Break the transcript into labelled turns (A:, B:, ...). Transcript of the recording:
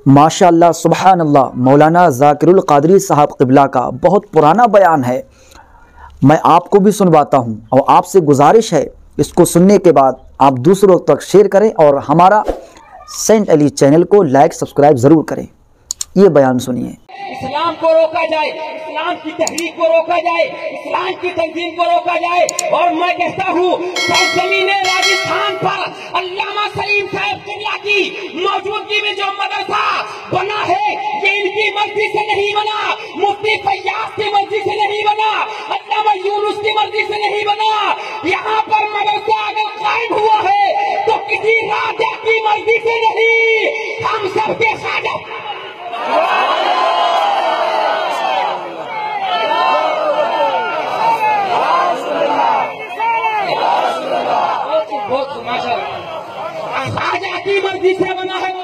A: माशाअल्लाह सुबहान अल्लाह, मौलाना ज़ाकिरुल क़ादरी साहब क़िबला का बहुत पुराना बयान है। मैं आपको भी सुनवाता हूँ और आपसे गुजारिश है इसको सुनने के बाद आप दूसरों तक शेयर करें और हमारा सेंट अली चैनल को लाइक सब्सक्राइब ज़रूर करें। ये बयान सुनिए।
B: इस्लाम को रोका जाए, इस्लाम की तहरीक को रोका जाए, इस्लाम की तंजीम को रोका जाए। और मैं कहता हूँ सरजमीन राजस्थान पर अल्लामा सलीम साहब क़िबला की मौजूदगी में जो मदरसा बना है ये इनकी मर्जी से नहीं बना, मुफ्ती फैयाज की मर्जी से नहीं बना, अल्लामा यूनुस की मर्जी से नहीं बना। यहाँ पर मदरसा अगर कायम हुआ है तो किसी राजा की मर्जी से नहीं, हम सबके ख्वाजा ख्वाजा की मर्जी से बना है।